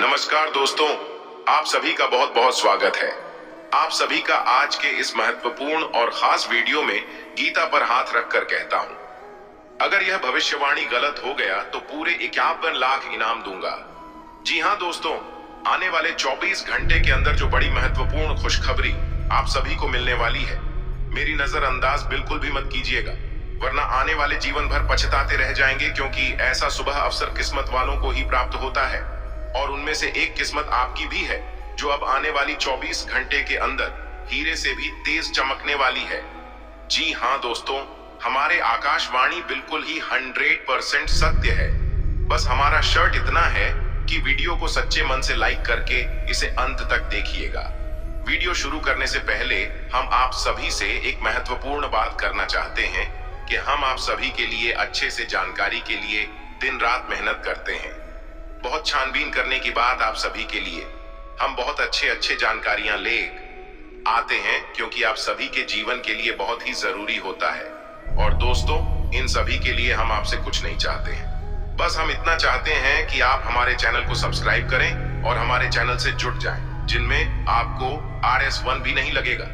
नमस्कार दोस्तों, आप सभी का बहुत बहुत स्वागत है। आप सभी का आज के इस महत्वपूर्ण और खास वीडियो में गीता पर हाथ रखकर कहता हूं, अगर यह भविष्यवाणी गलत हो गया तो पूरे 51 लाख इनाम दूंगा। जी हां दोस्तों, आने वाले 24 घंटे के अंदर जो बड़ी महत्वपूर्ण खुशखबरी आप सभी को मिलने वाली है, मेरी नजरअंदाज बिल्कुल भी मत कीजिएगा, वरना आने वाले जीवन भर पछताते रह जाएंगे, क्योंकि ऐसा सुबह अवसर किस्मत वालों को ही प्राप्त होता है और उनमें से एक किस्मत आपकी भी है, जो अब आने वाली 24 घंटे के अंदर हीरे से भी तेज चमकने वाली है। जी हां दोस्तों, हमारे आकाशवाणी बिल्कुल ही 100% सत्य है। बस हमारा शर्त इतना है कि वीडियो को सच्चे मन से लाइक करके इसे अंत तक देखिएगा। वीडियो शुरू करने से पहले हम आप सभी से एक महत्वपूर्ण बात करना चाहते हैं कि हम आप सभी के लिए अच्छे से जानकारी के लिए दिन रात मेहनत करते हैं। बहुत छानबीन करने की बात आप सभी के लिए हम बहुत अच्छे जानकारियां ले आते हैं, क्योंकि आप सभी के जीवन के लिए बहुत ही जरूरी होता है। और दोस्तों, इन सभी के लिए हम आपसे कुछ नहीं चाहते हैं, बस हम इतना चाहते हैं कि आप हमारे चैनल को सब्सक्राइब करें और हमारे चैनल से जुड़ जाएं, जिनमें आपको RS1 भी नहीं लगेगा।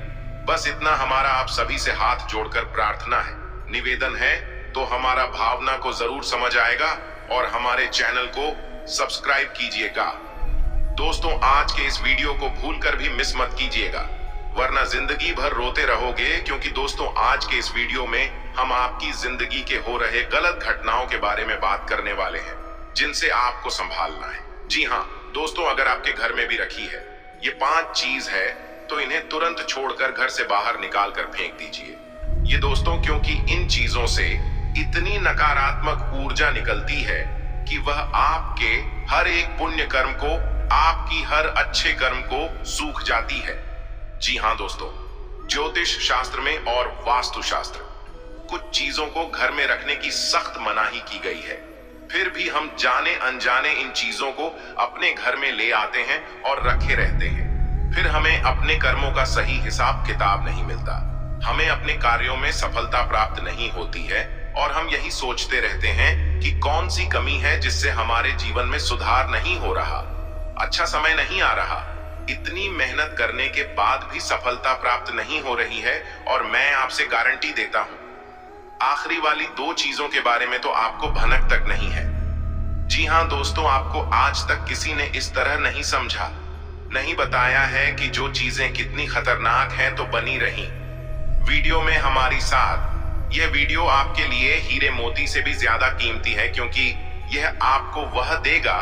बस इतना हमारा आप सभी से हाथ जोड़कर प्रार्थना है, निवेदन है, तो हमारा भावना को जरूर समझ आएगा और हमारे चैनल को सब्सक्राइब कीजिएगा। दोस्तों, आज के इस वीडियो को भूलकर भी मिस मत कीजिएगा, वरना जिंदगी भर रोते रहोगे, क्योंकि दोस्तों आज के इस वीडियो में हम आपकी जिंदगी के हो रहे गलत घटनाओं के बारे में बात करने वाले हैं, जिनसे आपको संभालना है। जी हाँ दोस्तों, अगर आपके घर में भी रखी है ये 5 चीज है तो इन्हें तुरंत छोड़कर घर से बाहर निकाल कर फेंक दीजिए। ये दोस्तों, क्योंकि इन चीजों से इतनी नकारात्मक ऊर्जा निकलती है कि वह आपके हर एक पुण्य कर्म को, आपकी हर अच्छे कर्म को सूख जाती है। जी हां दोस्तों, ज्योतिष शास्त्र में और वास्तु शास्त्र कुछ चीजों को घर में रखने की सख्त मनाही की गई है, फिर भी हम जाने अनजाने इन चीजों को अपने घर में ले आते हैं और रखे रहते हैं। फिर हमें अपने कर्मों का सही हिसाब किताब नहीं मिलता, हमें अपने कार्यों में सफलता प्राप्त नहीं होती है और हम यही सोचते रहते हैं कि कौन सी कमी है जिससे हमारे जीवन में सुधार नहीं हो रहा, अच्छा समय नहीं आ रहा। इतनी मेहनत करने के बाद भी सफलता प्राप्त नहीं हो रही है, और मैं आपसे गारंटी देता हूं, आखिरी वाली 2 चीजों के बारे में तो आपको भनक तक नहीं है। जी हां दोस्तों, आपको आज तक किसी ने इस तरह नहीं समझा, नहीं बताया है कि जो चीजें कितनी खतरनाक हैं तो बनी रही। वीडियो में हमारी साथ यह वीडियो आपके लिए हीरे मोती से भी ज्यादा कीमती है, क्योंकि यह आपको वह देगा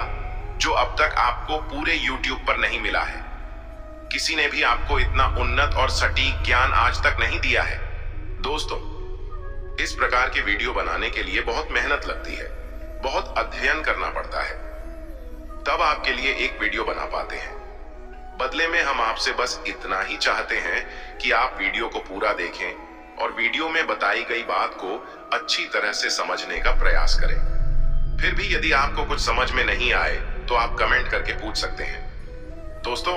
जो अब तक आपको पूरे YouTube पर नहीं मिला है। किसी ने भी आपको इतना उन्नत और सटीक ज्ञान आज तक नहीं दिया है। दोस्तों, इस प्रकार के वीडियो बनाने के लिए बहुत मेहनत लगती है, बहुत अध्ययन करना पड़ता है, तब आपके लिए एक वीडियो बना पाते हैं। बदले में हम आपसे बस इतना ही चाहते हैं कि आप वीडियो को पूरा देखें और वीडियो में बताई गई बात को अच्छी तरह से समझने का प्रयास करें। फिर भी यदि आपको कुछ समझ में नहीं आए तो आप कमेंट करके पूछ सकते हैं। दोस्तों,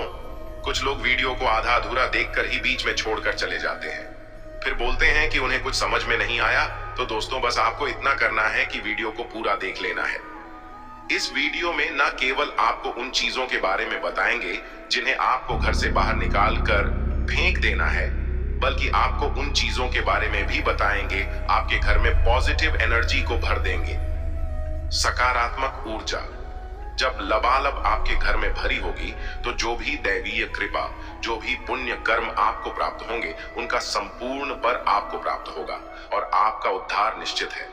कुछ लोग वीडियो को आधा अधूरा देखकर ही बीच में छोड़कर चले जाते हैं, फिर बोलते हैं कि उन्हें कुछ समझ में नहीं आया। तो दोस्तों, बस आपको इतना करना है कि वीडियो को पूरा देख लेना है। इस वीडियो में न केवल आपको उन चीजों के बारे में बताएंगे जिन्हें आपको घर से बाहर निकाल कर फेंक देना है, बल्कि आपको उन चीजों के बारे में भी बताएंगे आपके घर में पॉजिटिव एनर्जी को भर देंगे। सकारात्मक ऊर्जा जब लबालब आपके घर में भरी होगी तो जो भी दैवीय कृपा, जो भी पुण्य कर्म आपको प्राप्त होंगे, उनका संपूर्ण पर आपको प्राप्त होगा और आपका उद्धार निश्चित है।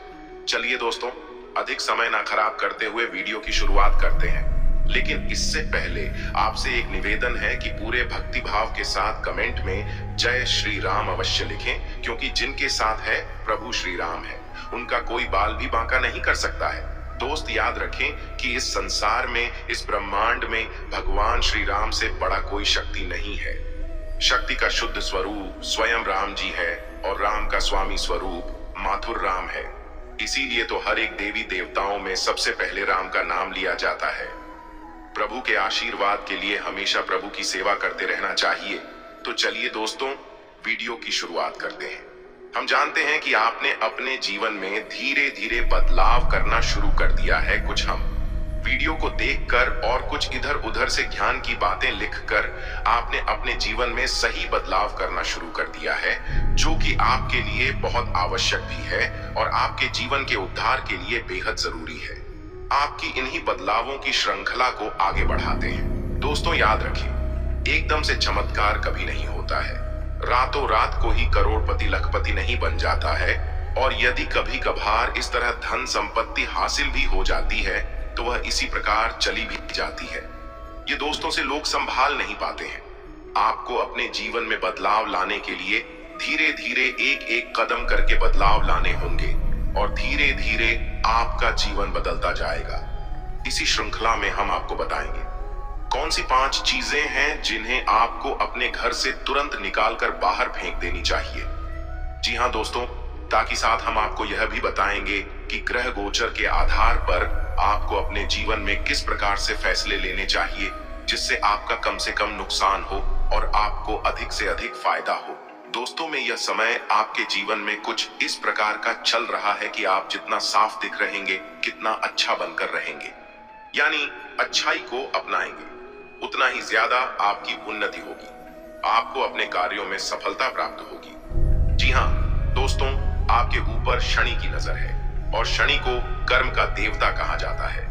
चलिए दोस्तों, अधिक समय ना खराब करते हुए वीडियो की शुरुआत करते हैं, लेकिन इससे पहले आपसे एक निवेदन है कि पूरे भक्ति भाव के साथ कमेंट में जय श्री राम अवश्य लिखें, क्योंकि जिनके साथ है प्रभु श्री राम है, उनका कोई बाल भी बांका नहीं कर सकता है। दोस्त, याद रखें कि इस संसार में, इस ब्रह्मांड में भगवान श्री राम से बड़ा कोई शक्ति नहीं है। शक्ति का शुद्ध स्वरूप स्वयं राम जी है और राम का स्वामी स्वरूप माथुर राम है। इसीलिए तो हर एक देवी देवताओं में सबसे पहले राम का नाम लिया जाता है। प्रभु के आशीर्वाद के लिए हमेशा प्रभु की सेवा करते रहना चाहिए। तो चलिए दोस्तों, वीडियो की शुरुआत करते हैं। हम जानते हैं कि आपने अपने जीवन में धीरे धीरे बदलाव करना शुरू कर दिया है। कुछ हम वीडियो को देखकर और कुछ इधर उधर से ज्ञान की बातें लिखकर आपने अपने जीवन में सही बदलाव करना शुरू कर दिया है, जो कि आपके लिए बहुत आवश्यक भी है और आपके जीवन के उद्धार के लिए बेहद जरूरी है। आपकी इन्हीं बदलावों की श्रृंखला को आगे बढ़ाते हैं। दोस्तों याद रखें, एकदम से चमत्कार कभी नहीं होता है। रातों रात को ही करोड़पति लखपति नहीं बन जाता है, और यदि कभी कभार इस तरह धन संपत्ति हासिल भी हो जाती है तो वह इसी प्रकार चली भी जाती है। ये दोस्तों से लोग संभाल नहीं पाते हैं। आपको अपने जीवन में बदलाव लाने के लिए धीरे धीरे एक एक कदम करके बदलाव लाने होंगे और धीरे धीरे आपका जीवन बदलता जाएगा। इसी श्रृंखला में हम आपको बताएंगे कौन सी 5 चीजें हैं जिन्हें आपको अपने घर से तुरंत निकालकर बाहर फेंक देनी चाहिए। जी हाँ दोस्तों, ताकि साथ हम आपको यह भी बताएंगे कि ग्रह गोचर के आधार पर आपको अपने जीवन में किस प्रकार से फैसले लेने चाहिए जिससे आपका कम से कम नुकसान हो और आपको अधिक से अधिक फायदा हो। दोस्तों में यह समय आपके जीवन में कुछ इस प्रकार का चल रहा है कि आप जितना साफ दिख रहेंगे, कितना अच्छा बनकर रहेंगे, यानी अच्छाई को अपनाएंगे, उतना ही ज्यादा आपकी उन्नति होगी, आपको अपने कार्यों में सफलता प्राप्त होगी। जी हाँ दोस्तों, आपके ऊपर शनि की नजर है और शनि को कर्म का देवता कहा जाता है,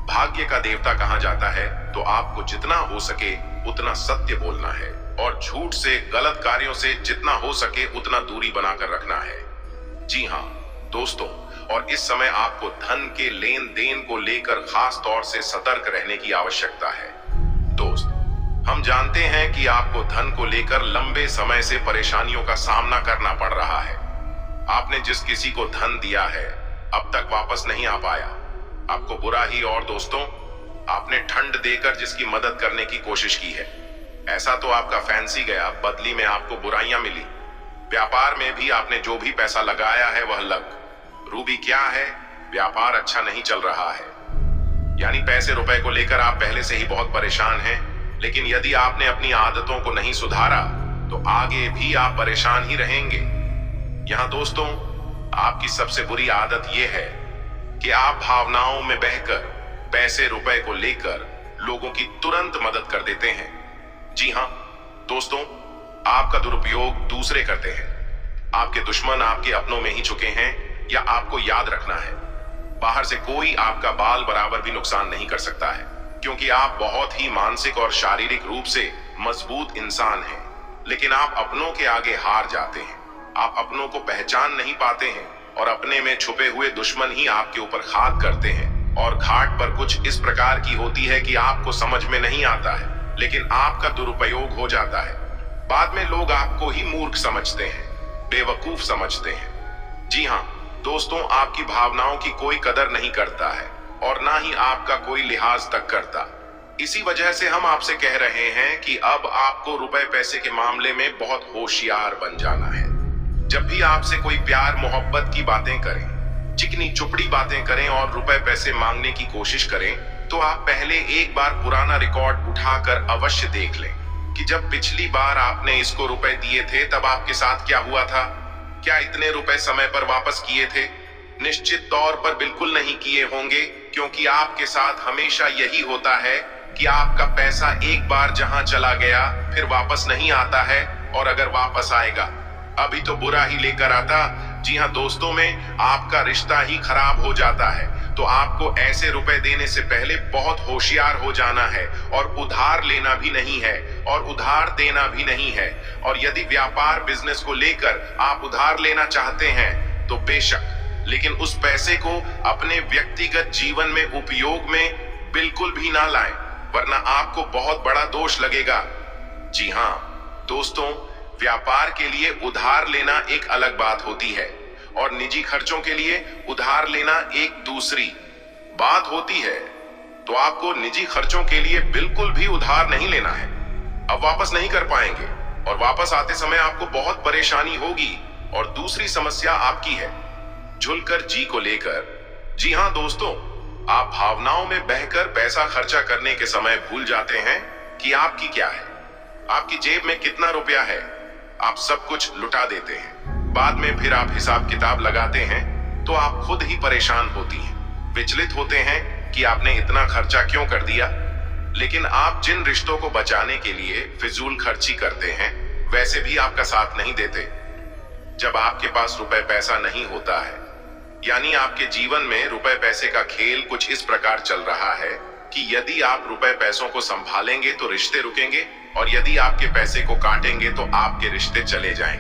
भाग्य का देवता कहा जाता है। तो आपको जितना हो सके उतना सत्य बोलना है और झूठ से, गलत कार्यों से जितना हो सके उतना दूरी बनाकर रखना है। जी हाँ दोस्तों, और इस समय आपको धन के लेन देन को लेकर खास तौर से सतर्क रहने की आवश्यकता है। दोस्त, हम जानते हैं कि आपको धन को लेकर लंबे समय से परेशानियों का सामना करना पड़ रहा है। आपने जिस किसी को धन दिया है अब तक वापस नहीं आ पाया, आपको बुरा ही, और दोस्तों आपने ठंड देकर जिसकी मदद करने की कोशिश की है, ऐसा तो आपका फैंसी गया, बदली में आपको बुराइयां मिली। व्यापार में भी आपने जो भी पैसा लगाया है वह लग रूबी क्या है, व्यापार अच्छा नहीं चल रहा है। यानी पैसे रुपए को लेकर आप पहले से ही बहुत परेशान हैं, लेकिन यदि आपने अपनी आदतों को नहीं सुधारा तो आगे भी आप परेशान ही रहेंगे। यहाँ दोस्तों, आपकी सबसे बुरी आदत यह है कि आप भावनाओं में बहकर पैसे रुपए को लेकर लोगों की तुरंत मदद कर देते हैं। जी हाँ दोस्तों, आपका दुरुपयोग दूसरे करते हैं। आपके दुश्मन आपके अपनों में ही छुके हैं, या आपको याद रखना है, बाहर से कोई आपका बाल बराबर भी नुकसान नहीं कर सकता है, क्योंकि आप बहुत ही मानसिक और शारीरिक रूप से मजबूत इंसान हैं। लेकिन आप अपनों के आगे हार जाते हैं, आप अपनों को पहचान नहीं पाते हैं और अपने में छुपे हुए दुश्मन ही आपके ऊपर खाद करते हैं। और घाट पर कुछ इस प्रकार की होती है कि आपको समझ में नहीं आता है, लेकिन आपका दुरुपयोग हो जाता है। बाद में लोग आपको ही मूर्ख समझते हैं, बेवकूफ समझते हैं। जी हाँ दोस्तों, आपकी भावनाओं की कोई कदर नहीं करता है और ना ही आपका कोई लिहाज तक करता। इसी वजह से हम आपसे कह रहे हैं कि अब आपको रुपए पैसे के मामले में बहुत होशियार बन जाना है। जब भी आपसे कोई प्यार मोहब्बत की बातें करें, चिकनी चुपड़ी बातें करें और रुपए पैसे मांगने की कोशिश करें, तो आप पहले एक बार पुराना रिकॉर्ड उठाकर अवश्य देख लें कि जब पिछली बार आपने इसको रुपए दिए थे तब आपके साथ क्या हुआ था। क्या इतने रुपए समय पर वापस किए थे? निश्चित तौर पर बिल्कुल नहीं किए होंगे, क्योंकि आपके साथ हमेशा यही होता है कि आपका पैसा एक बार जहां चला गया फिर वापस नहीं आता है, और अगर वापस आएगा अभी तो बुरा ही लेकर आता। जी हाँ दोस्तों, में आपका रिश्ता ही खराब हो जाता है। तो आपको ऐसे रुपए देने से पहले बहुत होशियार हो जाना है, और उधार लेना भी नहीं है और उधार देना भी नहीं है। और यदि व्यापार बिजनेस को लेकर आप उधार लेना चाहते हैं तो बेशक, लेकिन उस पैसे को अपने व्यक्तिगत जीवन में उपयोग में बिल्कुल भी ना लाएं, वरना आपको बहुत बड़ा दोष लगेगा। जी हाँ दोस्तों, व्यापार के लिए उधार लेना एक अलग बात होती है और निजी खर्चों के लिए उधार लेना एक दूसरी बात होती है। तो आपको निजी खर्चों के लिए बिल्कुल भी उधार नहीं लेना है। अब वापस नहीं कर पाएंगे और वापस आते समय आपको बहुत परेशानी होगी। और दूसरी समस्या आपकी है झुलकर जी को लेकर। जी हाँ दोस्तों, आप भावनाओं में बहकर पैसा खर्चा करने के समय भूल जाते हैं कि आपकी क्या है, आपकी जेब में कितना रुपया है। आप सब कुछ लुटा देते हैं। बाद में फिर आप हिसाब किताब लगाते हैं तो आप खुद ही परेशान होती हैं, विचलित होते हैं कि आपने इतना खर्चा क्यों कर दिया। लेकिन आप जिन रिश्तों को बचाने के लिए फिजूल खर्ची करते हैं, वैसे भी आपका साथ नहीं देते। जब आपके पास रुपए पैसा नहीं होता है, यानी आपके जीवन में रुपए पैसे का खेल कुछ इस प्रकार चल रहा है कि यदि आप रुपए पैसों को संभालेंगे तो रिश्ते रुकेंगे, और यदि आपके पैसे को काटेंगे तो आपके रिश्ते चले जाएंगे।